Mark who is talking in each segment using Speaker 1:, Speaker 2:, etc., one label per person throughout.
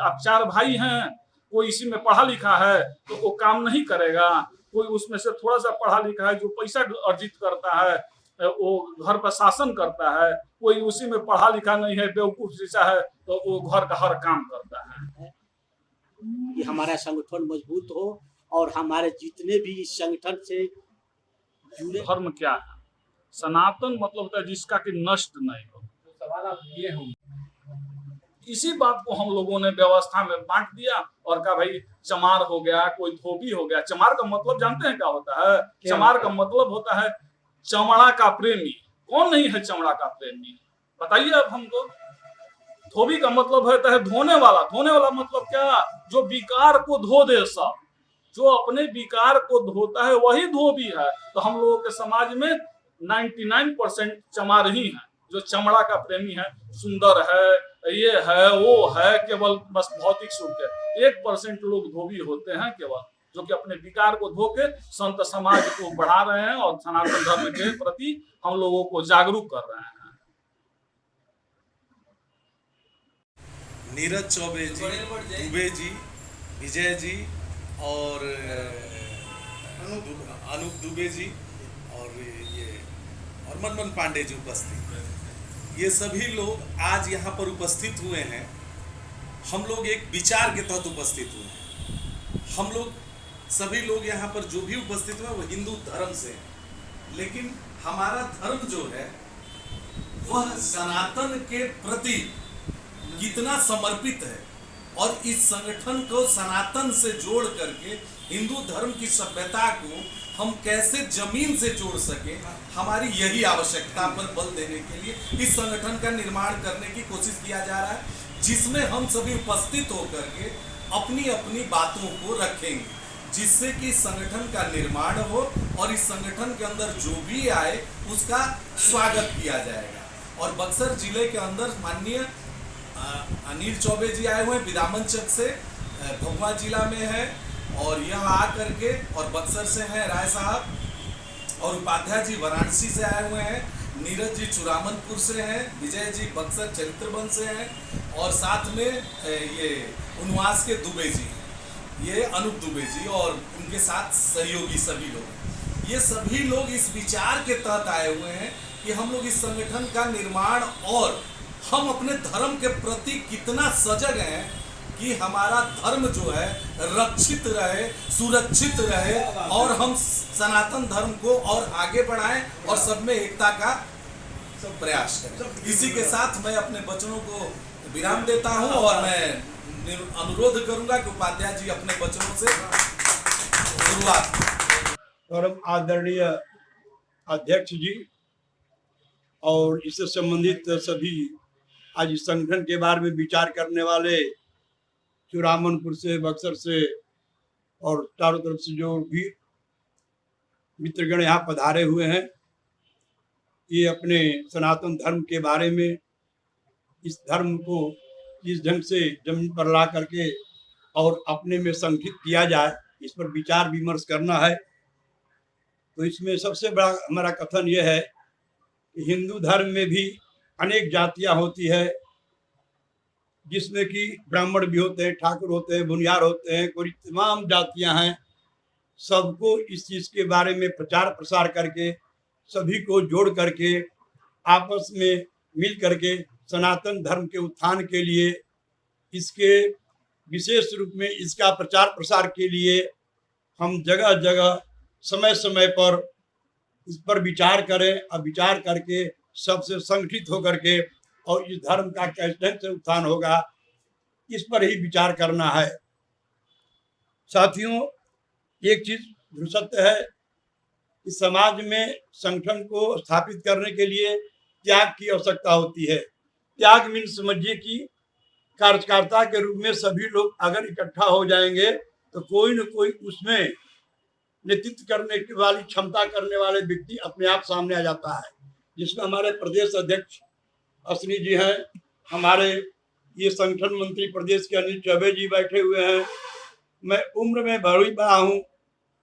Speaker 1: आप 4 भाई हैं, कोई इसी में पढ़ा लिखा है तो वो काम नहीं करेगा, कोई उसमें से थोड़ा सा पढ़ा लिखा है जो पैसा अर्जित करता है, वो घर पर शासन करता है, कोई उसी में पढ़ा लिखा नहीं है, बेवकूफ जैसा है, तो वो घर का हर काम करता है।
Speaker 2: कि हमारा संगठन मजबूत हो और हमारे जितने भी इस संगठन से जुड़े।
Speaker 1: धर्म क्या है? सनातन मतलब होता है जिसका कि नष्ट नहीं हो।
Speaker 3: सवाल आप ये होंगे,
Speaker 1: इसी बात को हम लोगों ने व्यवस्था में बांट दिया और कहा भाई चमार हो गया, कोई धोबी हो गया। चमार का मतलब जानते हैं क्या होता है? चमार का मतलब होता है चमड़ा का प्रेमी। कौन नहीं है चमड़ा का प्रेमी? बताइए अब हमको। धोबी का मतलब होता है धोने वाला। धोने वाला मतलब क्या? जो विकार को धो दे सब, जो अपने विकार को धोता है वही धोबी है। तो हम लोगों के समाज में 99% चमार ही है, जो चमड़ा का प्रेमी है, सुंदर है, ये है, वो है, केवल बस भौतिक सुख के। 1% लोग धोबी होते हैं केवल, जो कि अपने विकार को धो के संत समाज को बढ़ा रहे हैं और सनातन धर्म के प्रति हम लोगों को जागरूक कर रहे हैं।
Speaker 4: नीरज चौबे जी, दुबे जी, विजय जी और अनूप दुबे जी और मनमोहन पांडे जी उपस्थित। ये सभी लोग आज यहाँ पर उपस्थित हुए हैं। हम लोग एक विचार के तहत उपस्थित हुए हैं। हम लोग सभी लोग यहाँ पर जो भी उपस्थित हुए वो हिंदू धर्म से हैं, लेकिन हमारा धर्म जो है वह सनातन के प्रति कितना समर्पित है और इस संगठन को सनातन से जोड़ करके हिंदू धर्म की सभ्यता को हम कैसे जमीन से जोड़ सके, हमारी यही आवश्यकता पर बल देने के लिए इस संगठन का निर्माण करने की कोशिश किया जा रहा है, जिसमें हम सभी उपस्थित होकर के अपनी अपनी बातों को रखेंगे, जिससे कि संगठन का निर्माण हो और इस संगठन के अंदर जो भी आए उसका स्वागत किया जाएगा। और बक्सर जिले के अंदर माननीय अनिल चौबे जी आए हुए हैं, विदामनचक से, भभुआ जिला में है, और यहाँ आकर के, और बक्सर से हैं राय साहब, और उपाध्याय जी वाराणसी से आए हुए हैं, नीरज जी चुरामनपुर से हैं, विजय जी बक्सर चरित्रबंद से हैं, और साथ में ये उनवास के दुबे जी, ये अनूप दुबे जी और उनके साथ सहयोगी सभी लोग। ये सभी लोग इस विचार के तहत आए हुए हैं कि हम लोग इस संगठन का निर्माण और हम अपने धर्म के प्रति कितना सजग हैं कि हमारा धर्म जो है रक्षित रहे, सुरक्षित रहे, और हम सनातन धर्म को और आगे बढ़ाएं और सब में एकता का प्रयास करें। इसी के साथ मैं अपने वचनों को विराम देता हूं और मैं अनुरोध करूंगा कि उपाध्याय जी अपने वचनों से शुरुआत।
Speaker 5: परम आदरणीय अध्यक्ष जी और इससे संबंधित सभी आज इस संगठन के बारे में विचार करने वाले चुरामनपुर से, बक्सर से और चारों तरफ से जो भी मित्रगण यहाँ पधारे हुए हैं, ये अपने सनातन धर्म के बारे में, इस धर्म को इस ढंग से जमीन पर ला करके और अपने में संगठित किया जाए, इस पर विचार विमर्श करना है। तो इसमें सबसे बड़ा हमारा कथन यह है कि हिंदू धर्म में भी अनेक जातियां होती है, जिसमें कि ब्राह्मण भी होते हैं, ठाकुर होते हैं, बुनियार होते हैं, कोई तमाम जातियां हैं। सबको इस चीज़ के बारे में प्रचार प्रसार करके, सभी को जोड़ करके, आपस में मिल करके सनातन धर्म के उत्थान के लिए, इसके विशेष रूप में इसका प्रचार प्रसार के लिए हम जगह जगह समय समय पर इस पर विचार करें और विचार करके सबसे संगठित होकर के और इस धर्म का किस ढंग से उत्थान होगा, इस पर ही विचार करना है। साथियों, एक चीज सत्य है कि समाज में संगठन को स्थापित करने के लिए त्याग की आवश्यकता होती है। त्याग मीन समझिए कि कार्यकर्ता के रूप में सभी लोग अगर इकट्ठा हो जाएंगे तो कोई न कोई उसमें नेतृत्व करने वाली क्षमता करने वाले व्यक्ति अपने आप सामने आ जाता है, जिसमें हमारे प्रदेश अध्यक्ष अश्विनी जी हैं, हमारे ये संगठन मंत्री प्रदेश के अनिल चौबे जी बैठे हुए हैं। मैं उम्र में बड़ी बड़ा हूँ,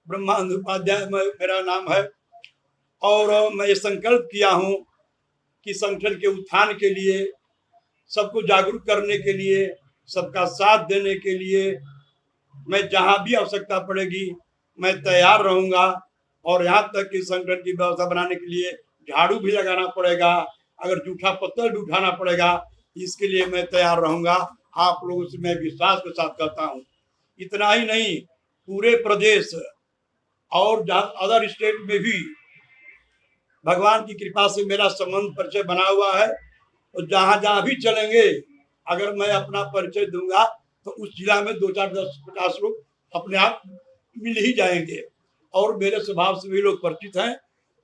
Speaker 5: ब्रह्मानंद उपाध्याय मेरा नाम है, और मैं ये संकल्प किया हूँ कि संगठन के उत्थान के लिए, सबको जागरूक करने के लिए, सबका साथ देने के लिए मैं जहां भी आवश्यकता पड़ेगी मैं तैयार रहूंगा। और यहाँ तक कि संगठन की व्यवस्था बनाने के लिए झाड़ू भी लगाना पड़ेगा, अगर जूठा पत्थर भी उठाना पड़ेगा, इसके लिए मैं तैयार रहूंगा। आप लोगों से मैं विश्वास के साथ कहता हूँ। इतना ही नहीं, पूरे प्रदेश और अदर स्टेट में भी भगवान की कृपा से मेरा संबंध परिचय बना हुआ है। और जहाँ जहाँ भी चलेंगे, अगर मैं अपना परिचय दूंगा तो उस जिला में 2, 4, 10, 50 लोग अपने आप मिल ही जाएंगे। और मेरे स्वभाव से भी लोग परिचित हैं।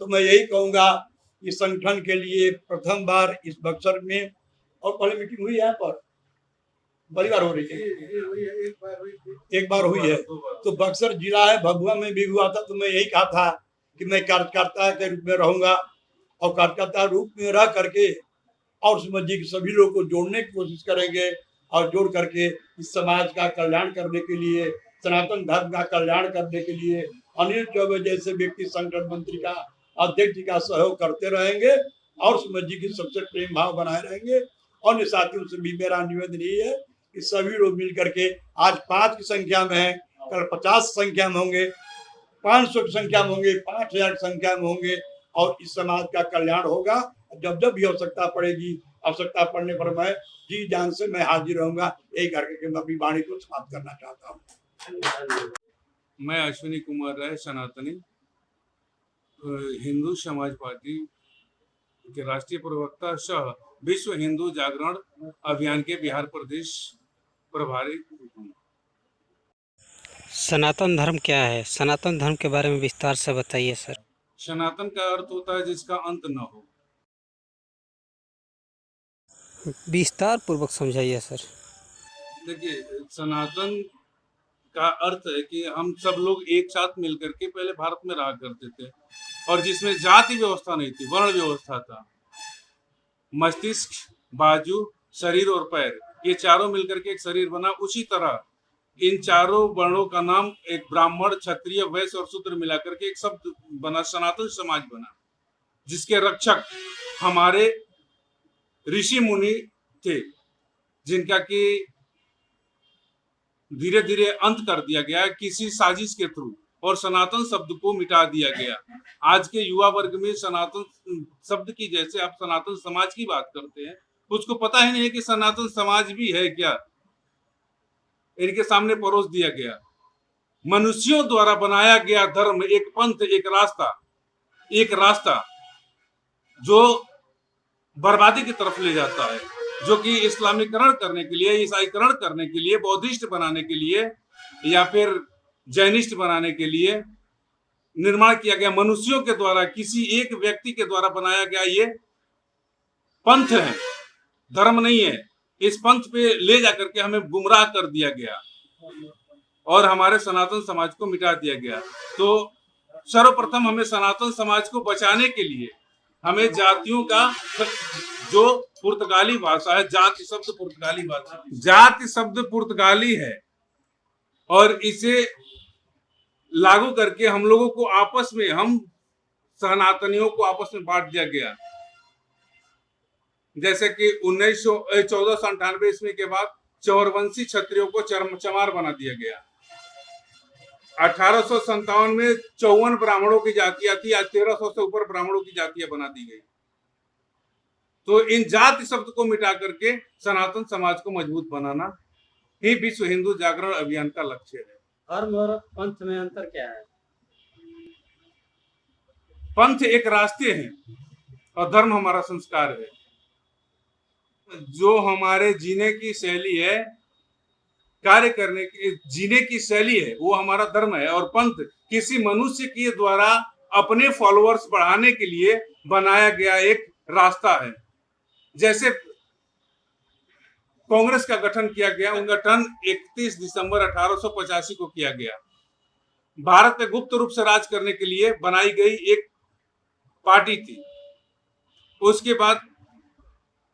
Speaker 5: तो मैं यही कहूँगा कि संगठन के लिए प्रथम बार इस बक्सर में, और पहले मीटिंग हुई यहाँ पर, बड़ी बार हो रही है, एक बार हुई है। तो बक्सर जिला है, भभुआ में भी हुआ था। तो मैं यही कहा था कि मैं कार्यकर्ता के रूप में रहूंगा और कार्यकर्ता रूप में रह करके और समझिए कि सभी लोगों को जोड़ने की कोशिश करेंगे और जोड़ करके इस समाज का कल्याण करने के लिए, सनातन धर्म का कल्याण करने के लिए अनिल चौबे जैसे व्यक्ति संगठन मंत्री का, अध्यक्ष जी का सहयोग करते रहेंगे और समझिए कि सबसे प्रेम भाव बनाए रहेंगे। अन्य साथियों से भी मेरा निवेदन यही है कि सभी लोग मिल करके, आज 5 की संख्या में है, कल 50 संख्या में होंगे, 500 की संख्या में होंगे, 5000 की संख्या में होंगे और इस समाज का कल्याण होगा। जब जब भी आवश्यकता पड़ेगी, आवश्यकता पड़ने पर मैं जी जान से मैं हाजिर रहूंगा। यही करके मैं अपनी वाणी को समाप्त करना चाहता हूँ।
Speaker 3: मैं अश्विनी कुमार राय, सनातनी हिंदू समाज पार्टी के राष्ट्रीय प्रवक्ता सह विश्व हिंदू जागरण अभियान के बिहार प्रदेश प्रभारी।
Speaker 6: सनातन धर्म क्या है? सनातन धर्म के बारे में विस्तार से बताइए सर।
Speaker 3: सनातन का अर्थ होता है जिसका अंत न हो।
Speaker 6: विस्तार पूर्वक समझाइए सर।
Speaker 3: देखिए, सनातन का अर्थ है कि हम सब लोग एक साथ मिलकर के पहले भारत में रहा करते थे और जिसमें जाति व्यवस्था नहीं थी, वर्ण व्यवस्था था। मस्तिष्क, बाजू, शरीर और पैर, ये चारों मिलकर के एक शरीर बना। उसी तरह इन चारों वर्णों का नाम एक ब्राह्मण, क्षत्रिय, वैश्य और शूद्र मिलाकर के एक शब्द बना, सनातन समाज बना, जिसके रक्षक हमारे ऋषि मुनि थे, जिनका कि धीरे धीरे अंत कर दिया गया किसी साजिश के थ्रू और सनातन शब्द को मिटा दिया गया। आज के युवा वर्ग में सनातन शब्द की, जैसे आप सनातन समाज की बात करते हैं, उसको पता ही नहीं है कि सनातन समाज भी है क्या। इनके सामने परोस दिया गया। मनुष्यों द्वारा बनाया गया धर्म, एक पंथ, एक रास्ता जो बर्बादी की तरफ ले जाता है, जो कि इस्लामीकरण करने के लिए, ईसाईकरण करने के लिए, बौद्धिस्ट बनाने के लिए या फिर जैनिस्ट बनाने के लिए निर्माण किया गया। मनुष्यों के द्वारा, किसी एक व्यक्ति के द्वारा बनाया गया ये पंथ है, धर्म नहीं है। इस पंथ पे ले जाकर के हमें गुमराह कर दिया गया और हमारे सनातन समाज को मिटा दिया गया। तो सर्वप्रथम हमें सनातन समाज को बचाने के लिए हमें जातियों का, जो पुर्तगाली भाषा है, जाति शब्द पुर्तगाली भाषा, जाति शब्द पुर्तगाली है और इसे लागू करके हम लोगों को आपस में, हम सनातनियों को आपस में बांट दिया गया। जैसे कि 1498 ईस्वी के बाद चौरवंशी क्षत्रियों को चमार बना दिया गया। 1857 में 54 ब्राह्मणों की जातियां थी, आज 1300 से ऊपर ब्राह्मणों की जातियां बना दी गई। तो इन जाति शब्द को मिटा करके सनातन समाज को मजबूत बनाना ही विश्व हिंदू जागरण अभियान का लक्ष्य है।
Speaker 2: धर्म और पंथ में अंतर क्या है?
Speaker 3: पंथ एक रास्ते है और धर्म हमारा संस्कार है। जो हमारे जीने की शैली है, कार्य करने की जीने की शैली है, वो हमारा धर्म है। और पंथ किसी मनुष्य के द्वारा अपने फॉलोअर्स बढ़ाने के लिए बनाया गया एक रास्ता है। जैसे कांग्रेस का गठन किया गया, उनका गठन 31 दिसंबर 1885 को किया गया। भारत में गुप्त रूप से राज करने के लिए बनाई गई एक पार्टी थी। उसके बाद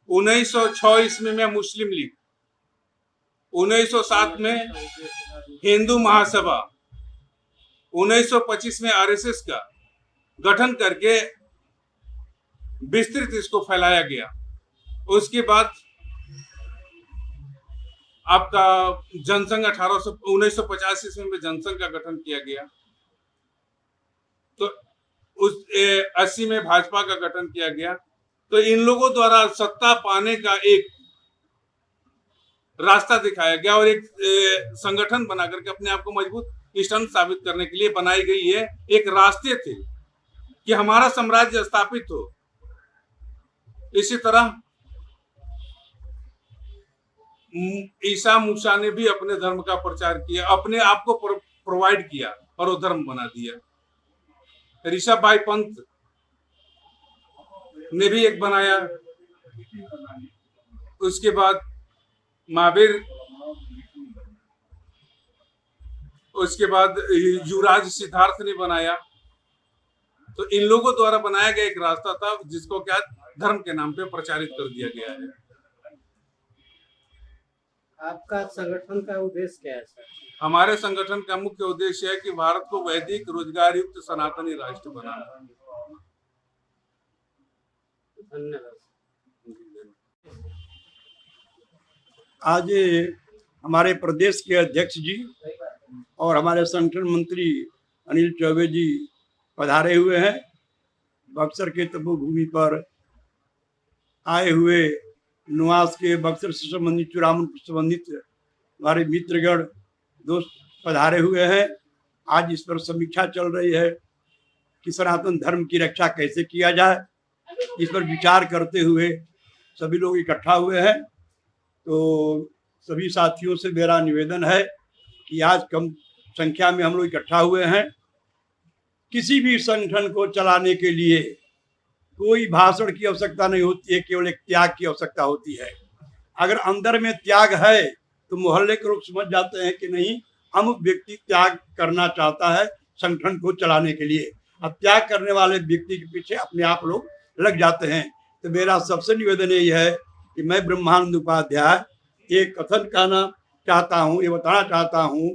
Speaker 3: 1906 ईस्वी में मुस्लिम लीग, 1907 में हिंदू महासभा, 1925 में आरएसएस का गठन करके विस्तृत इसको फैलाया गया। उसके बाद आपका जनसंघ 1950 ईस्वी में जनसंघ का गठन किया गया। तो उस 80 में भाजपा का गठन किया गया। तो इन लोगों द्वारा सत्ता पाने का एक रास्ता दिखाया गया और एक संगठन बना करके अपने आप को मजबूत स्टैंड साबित करने के लिए बनाई गई है एक रास्ते थे कि हमारा साम्राज्य स्थापित हो। इसी तरह ईसा मूसा ने भी अपने धर्म का प्रचार किया, अपने आप को प्रोवाइड किया और वो धर्म बना दिया। ऋषभ भाई पंत ने भी एक बनाया। उसके बाद महावीर, उसके बाद युवराज सिद्धार्थ ने बनाया। तो इन लोगों द्वारा बनाया गया एक रास्ता था जिसको क्या धर्म के नाम पे प्रचारित कर दिया गया है।
Speaker 7: आपका संगठन का उद्देश्य क्या है सर?
Speaker 3: हमारे संगठन का मुख्य उद्देश्य है कि भारत को वैदिक रोजगार युक्त सनातनी राष्ट्र बनाना।
Speaker 7: धन्यवाद।
Speaker 5: आज हमारे प्रदेश के अध्यक्ष जी और हमारे संगठन मंत्री अनिल चौबे जी पधारे हुए हैं। बक्सर के तपोभूमि पर आए हुए निवास के बक्सर से संबंधित चूड़ामन से संबंधित हमारे मित्रगण दोस्त पधारे हुए हैं। आज इस पर समीक्षा चल रही है कि सनातन धर्म की रक्षा कैसे किया जाए। इस पर विचार करते हुए सभी लोग इकट्ठा हुए हैं। तो सभी साथियों से मेरा निवेदन है कि आज कम संख्या में हम लोग इकट्ठा हुए हैं। किसी भी संगठन को चलाने के लिए कोई भाषण की आवश्यकता नहीं होती है, केवल एक त्याग की आवश्यकता होती है। अगर अंदर में त्याग है तो मोहल्ले के लोग समझ जाते हैं कि नहीं, अमुक व्यक्ति त्याग करना चाहता है संगठन को चलाने के लिए। अब त्याग करने वाले व्यक्ति के पीछे अपने आप लोग लग जाते हैं। तो मेरा सबसे निवेदन यही है कि मैं ब्रह्मानंद उपाध्याय ये कथन कहना चाहता हूँ, ये बताना चाहता हूँ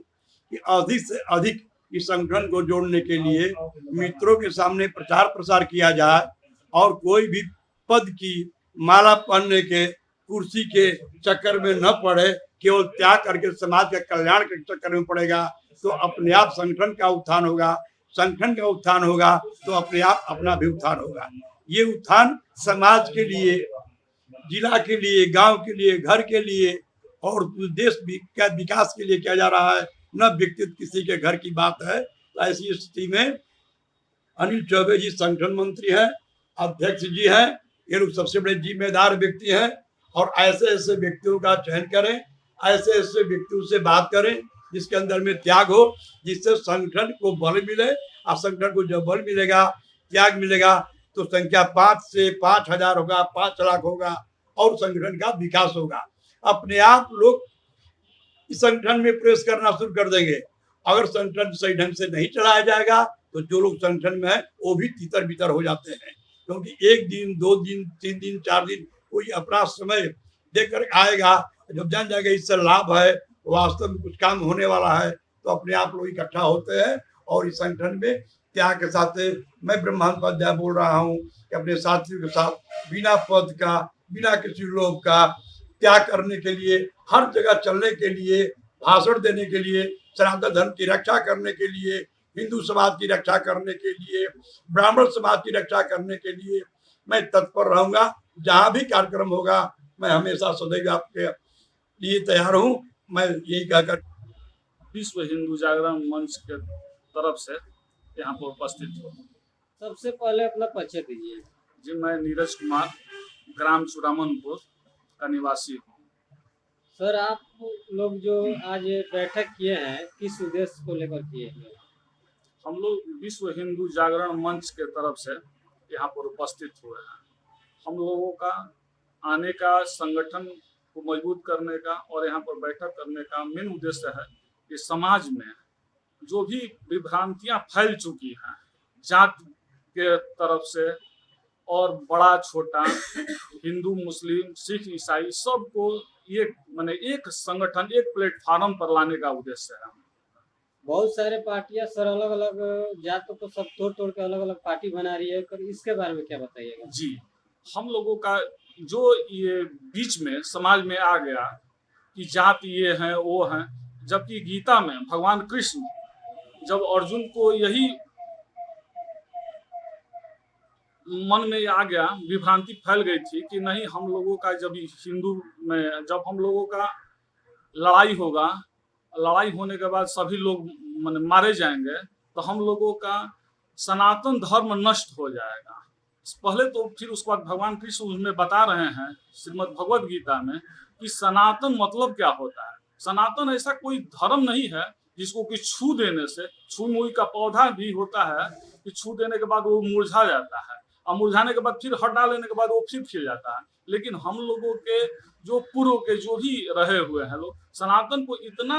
Speaker 5: कि अधिक से अधिक इस संगठन को जोड़ने के लिए मित्रों के सामने प्रचार प्रसार किया जाए और कोई भी पद की माला पहनने के, कुर्सी के चक्कर में न पड़े, केवल त्याग करके समाज के कल्याण के चक्कर में पड़ेगा तो अपने आप संगठन का उत्थान होगा। संगठन का उत्थान होगा तो अपने आप अपना भी उत्थान होगा। ये उत्थान समाज के लिए, जिला के लिए, गांव के लिए, घर के लिए और देश का विकास के लिए किया जा रहा है, न व्यक्तिगत किसी के घर की बात है। तो ऐसी स्थिति में अनिल चौबे जी संगठन मंत्री हैं, अध्यक्ष जी हैं, ये लोग सबसे बड़े जिम्मेदार व्यक्ति हैं और ऐसे ऐसे व्यक्तियों का चयन करें, ऐसे ऐसे व्यक्तियों से बात करें जिसके अंदर में त्याग हो, जिससे संगठन को बल मिले। और संगठन को जब बल मिलेगा, त्याग मिलेगा तो संख्या 5 से 5000 होगा, 5 लाख होगा और संगठन का विकास होगा। अपने आप लोग इस संगठन में प्रवेश करना शुरू कर देंगे। अगर संगठन सही ढंग से नहीं चलाया जाएगा तो जो लोग संगठन में है वो भी तितर बितर हो जाते हैं, क्योंकि 1 दिन, 2 दिन, 3 दिन, 4 दिन कोई अपना समय देकर आएगा। जब जान जाएगा इससे लाभ है, वास्तव में कुछ काम होने वाला है, तो अपने आप लोग इकट्ठा होते हैं और इस संगठन में त्याग के साथ मैं ब्रह्मानंद उपाध्याय बोल रहा हूँ कि अपने साथियों के साथ बिना पद का, बिना किसी लोभ का त्याग करने के लिए, हर जगह चलने के लिए, भाषण देने के लिए, सनातन धर्म की रक्षा करने के लिए, हिंदू समाज की रक्षा करने के लिए, ब्राह्मण समाज की रक्षा करने के लिए मैं तत्पर रहूंगा। जहाँ भी कार्यक्रम होगा मैं हमेशा सदैव आपके लिए तैयार हूँ। मैं यही कहकर
Speaker 1: विश्व हिंदू जागरण मंच के तरफ से यहाँ पर उपस्थित हूँ।
Speaker 7: सबसे पहले अपना परिचय दीजिए।
Speaker 1: जी, मैं नीरज कुमार, ग्राम चूड़ामनपुर का निवासी हूँ।
Speaker 7: सर, आप लोग जो आज बैठक किए हैं किस उद्देश्य को लेकर किए हैं?
Speaker 1: हम लोग विश्व हिंदू जागरण मंच के तरफ से यहाँ पर उपस्थित हुए हैं। हम लोगों का आने का, संगठन को मजबूत करने का और यहाँ पर बैठक करने का मेन उद्देश्य है कि समाज में जो भी विभ्रांतियाँ फैल चुकी हैं जात के तरफ से और बड़ा छोटा, हिंदू, मुस्लिम, सिख, ईसाई, सबको एक संगठन, एक प्लेटफार्म पर लाने का उद्देश्य है।
Speaker 7: बहुत सारे पार्टियां सर अलग अलग जातों को सब तोड़ तोड़ के अलग अलग पार्टी बना रही है, इसके बारे में क्या बताइएगा?
Speaker 1: जी, हम लोगों का जो ये बीच में समाज में आ गया कि जाति ये है वो है, जबकि गीता में भगवान कृष्ण जब अर्जुन को यही मन में आ गया, विभ्रांति फैल गई थी कि नहीं हम लोगों का जब हिंदू में जब हम लोगों का लड़ाई होगा, लड़ाई होने के बाद सभी लोग मारे जाएंगे तो हम लोगों का सनातन धर्म नष्ट हो जाएगा। पहले तो फिर उसके बाद भगवान कृष्ण उसमें बता रहे हैं श्रीमद् भगवद गीता में कि सनातन मतलब क्या होता है। सनातन ऐसा कोई धर्म नहीं है जिसको कि छू देने से, छू मुई का पौधा भी होता है कि छू देने के बाद वो मुरझा जाता है और मुरझाने के बाद फिर हटा लेने के बाद वो फिर खिल जाता है। लेकिन हम लोगों के जो पूर्व के जो भी रहे हुए हैं लोग सनातन को इतना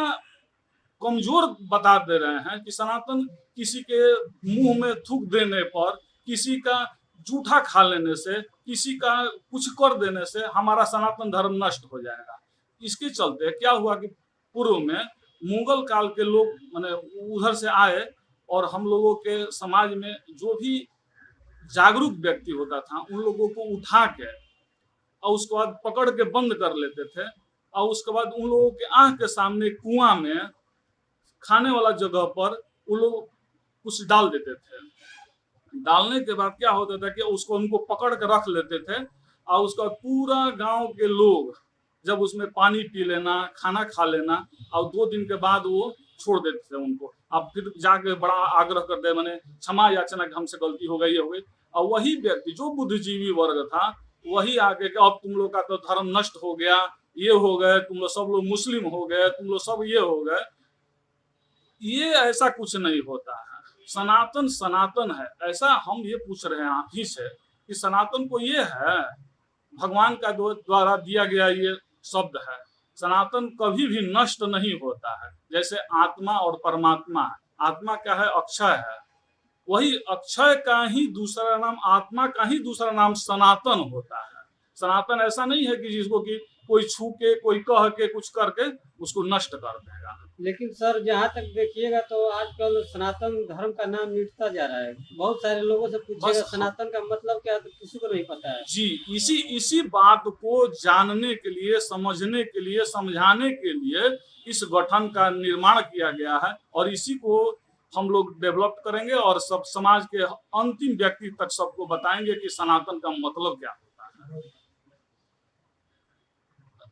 Speaker 1: कमजोर बता दे रहे हैं कि सनातन किसी के मुंह में थूक देने पर, किसी का जूठा खा लेने से, किसी का कुछ कर देने से हमारा सनातन धर्म नष्ट हो जाएगा। इसके चलते क्या हुआ कि पूर्व में मुगल काल के लोग माने उधर से आए और हम लोगों के समाज में जो भी जागरूक व्यक्ति होता था उन लोगों को उठा के और उसके बाद पकड़ के बंद कर लेते थे और उसके बाद उन लोगों के आंख के सामने कुआं में खाने वाला जगह पर वो लोग कुछ डाल देते थे। डालने के बाद क्या होता था कि उसको उनको पकड़ के रख लेते थे और उसका पूरा गांव के लोग जब उसमें पानी पी लेना, खाना खा लेना और 2 दिन के बाद वो छोड़ देते थे उनको। अब फिर जाके बड़ा आग्रह कर दे मैंने क्षमा याचना कि हमसे गलती हो गई और वही व्यक्ति जो बुद्धिजीवी वर्ग था वही आके कि अब तुम लोग का तो धर्म नष्ट हो गया, ये हो गए, तुम लोग सब लोग मुस्लिम हो गए, तुम लोग सब ये हो गए। ये ऐसा कुछ नहीं होता है। सनातन सनातन है। ऐसा हम ये पूछ रहे हैं आप ही से कि सनातन को ये है भगवान का द्वारा दिया गया ये शब्द है। सनातन कभी भी नष्ट नहीं होता है। जैसे आत्मा और परमात्मा है, आत्मा क्या है? अक्षय है। वही अक्षय का ही दूसरा नाम, आत्मा का ही दूसरा नाम सनातन होता है। सनातन ऐसा नहीं है कि जिसको कि कोई छू के, कोई कह के, कुछ करके उसको नष्ट कर देगा।
Speaker 7: लेकिन सर जहाँ तक देखिएगा तो आजकल सनातन धर्म का नाम मिटता जा रहा है। बहुत सारे लोगों से पूछिएगा सनातन का मतलब क्या है तो किसी को नहीं पता है।
Speaker 1: जी, इसी बात को जानने के लिए, समझने के लिए, समझाने के लिए इस गठन का निर्माण किया गया है और इसी को हम लोग डेवलप करेंगे और सब समाज के अंतिम व्यक्ति तक सबको बताएंगे कि सनातन का मतलब क्या होता है।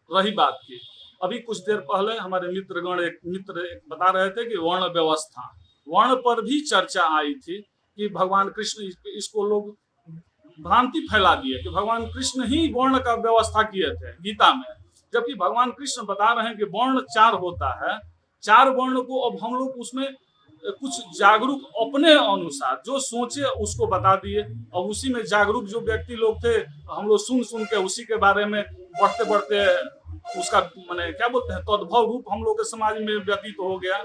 Speaker 1: रही बात की, अभी कुछ देर पहले हमारे एक मित्र बता रहे थे कि वर्ण व्यवस्था, वर्ण पर भी चर्चा आई थी कि भगवान कृष्ण, इसको लोग भ्रांति फैला दिए कि भगवान कृष्ण ही वर्ण का व्यवस्था किए थे गीता में, जबकि भगवान कृष्ण बता रहे हैं कि वर्ण 4 होता है। 4 वर्ण को अब हम लोग उसमें कुछ जागरूक अपने अनुसार जो सोचे उसको बता दिए और उसी में जागरूक जो व्यक्ति लोग थे हम लोग सुन के उसी के बारे में बढ़ते बढ़ते उसका माने क्या बोलते हैं तद्भव रूप हम लोग के समाज में व्यतीत हो गया।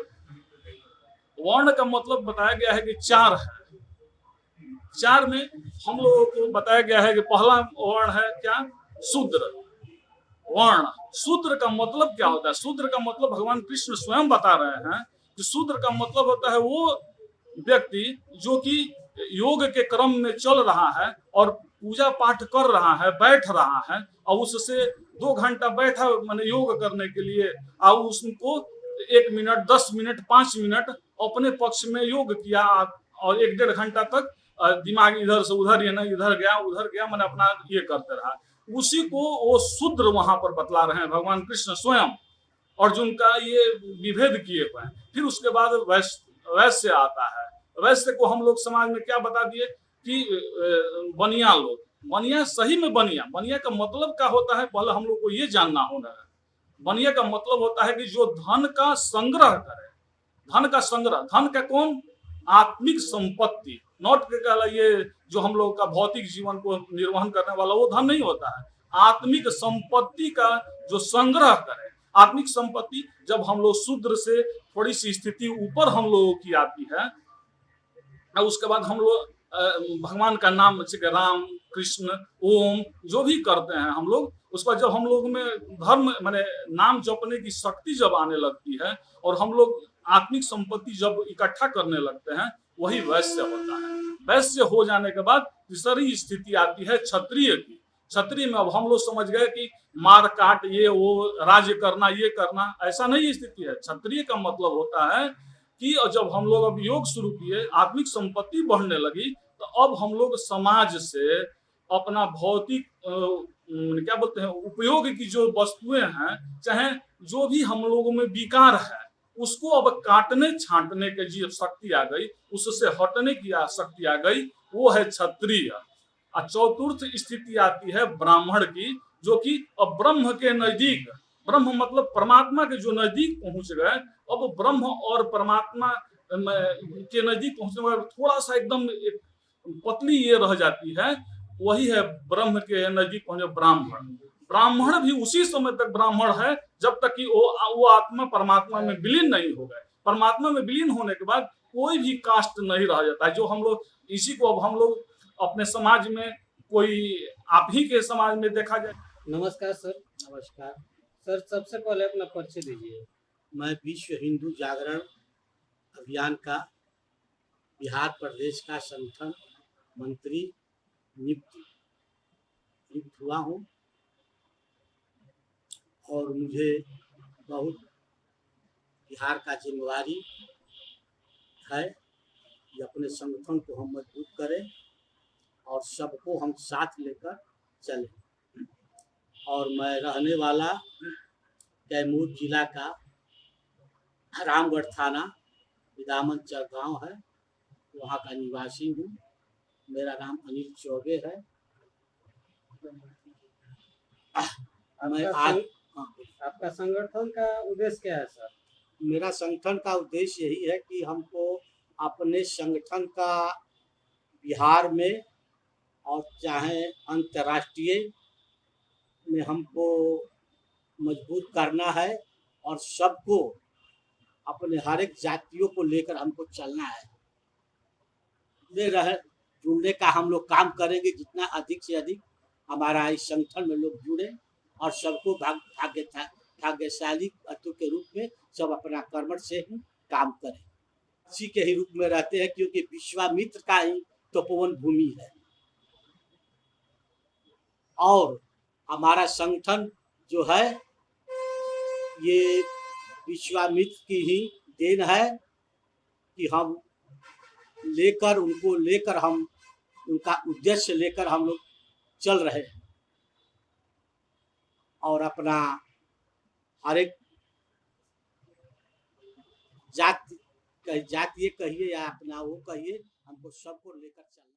Speaker 1: वर्ण का मतलब बताया गया है कि 4 है। 4 में हम लोगों को बताया गया है कि पहला वर्ण है क्या? शूद्र वर्ण। शूद्र का मतलब क्या होता है? शूद्र का मतलब भगवान कृष्ण स्वयं बता रहे हैं कि शूद्र का मतलब होता है वो व्यक्ति जो कि योग के क्रम में चल रहा है और पूजा पाठ कर रहा है, बैठ रहा है और उससे 2 घंटा बैठा मैंने योग करने के लिए और उसको 1 मिनट, 10 मिनट, 5 मिनट अपने पक्ष में योग किया और 1-1.5 घंटा तक दिमाग इधर से उधर, या नहीं इधर गया मैंने अपना ये करते रहा। उसी को वो शूद्र वहां पर बतला रहे हैं भगवान कृष्ण स्वयं। अर्जुन का ये विभेद किए हुए हैं। फिर उसके बाद वैश्य आता है। वैश्य को हम लोग समाज में क्या बता दिए कि बनिया लोग, बनिया सही में बनिया का मतलब क्या होता है पहले हम लोग को ये जानना होगा। बनिया का मतलब होता है कि जो धन का संग्रह करे। धन का संग्रह, धन का कौन? आत्मिक संपत्ति, नॉट के ये जो हम लोग का भौतिक जीवन को निर्वहन करने वाला वो धन नहीं होता है। आत्मिक संपत्ति का जो संग्रह करे। आत्मिक संपत्ति जब हम लोग शूद्र से थोड़ी सी स्थिति ऊपर हम लोगों की आती है और उसके बाद हम लोग भगवान का नाम राम, कृष्ण, ओम जो भी करते हैं हम लोग, उसके बाद जब हम लोग में धर्म माने नाम जपने की शक्ति जब आने लगती है और हम लोग आत्मिक संपत्ति जब इकट्ठा करने लगते हैं, वही वैश्य होता है। वैश्य हो जाने के बाद तीसरी स्थिति आती है क्षत्रिय की। क्षत्रिय में अब हम लोग समझ गए कि मार काट ये वो राज्य करना ये करना, ऐसा नहीं स्थिति है। क्षत्रिय का मतलब होता है कि जब हम लोग अब योग शुरू किए, आत्मिक संपत्ति बढ़ने लगी, तो अब हम लोग समाज से अपना भौतिक क्या बोलते हैं उपयोग की जो वस्तुएं हैं, चाहे जो भी हम लोगों में विकार है, उसको अब काटने छांटने की जो शक्ति आ गई, उससे हटने की शक्ति आ गई, वो है क्षत्रिय। और चतुर्थ स्थिति आती है ब्राह्मण की, जो कि अब ब्रह्म के नजदीक, ब्रह्म मतलब परमात्मा के जो नजदीक पहुंच गए, अब ब्रह्म और परमात्मा के नजदीक पहुंचने के बाद थोड़ा सा एकदम एक पतली ये रह जाती है, वही है ब्रह्म के नजदीक पहुंचे ब्राह्मण। ब्राह्मण भी उसी समय तक ब्राह्मण है जब तक कि वो आत्मा परमात्मा में विलीन नहीं हो गए। परमात्मा में विलीन होने के बाद कोई भी कास्ट नहीं रह जाता है, जो हम लोग इसी को अब हम लोग अपने समाज में, कोई आप ही के समाज में देखा जाए।
Speaker 7: नमस्कार सर।
Speaker 2: नमस्कार।
Speaker 7: सर सबसे पहले अपना परिचय दीजिए।
Speaker 2: मैं विश्व हिंदू जागरण अभियान का बिहार प्रदेश का संगठन मंत्री नियुक्त हुआ हूँ, और मुझे बहुत बिहार का जिम्मेवारी है कि अपने संगठन को हम मजबूत करें और सबको हम साथ लेकर चलें। और मैं रहने वाला कैमूर जिला का रामगढ़ थाना विदामनचर गांव है, वहाँ का निवासी हूँ। मेरा नाम अनिल चौबे है। मैं आज
Speaker 7: आपका संगठन का उद्देश्य क्या है सर?
Speaker 2: मेरा संगठन का उद्देश्य यही है कि हमको अपने संगठन का बिहार में और चाहे अंतर्राष्ट्रीय में हमको मजबूत करना है, और सबको अपने हर एक जातियों को लेकर हमको चलना है। जुड़ने का हम लोग काम करेंगे, जितना अधिक से अधिक हमारा इस संगठन में लोग जुड़े और सबको भाग्यशाली के रूप में सब अपना कर्मठ से ही काम करें। इसी के ही रूप में रहते हैं, क्योंकि विश्वामित्र का ही तपोवन भूमि है, और हमारा संगठन जो है ये विश्वामित्र की ही देन है कि हम हम उनका उद्देश्य लेकर हम लोग चल रहे हैं, और अपना हर एक जाति ये कहिए या अपना वो कहिए, हमको सबको लेकर चलना।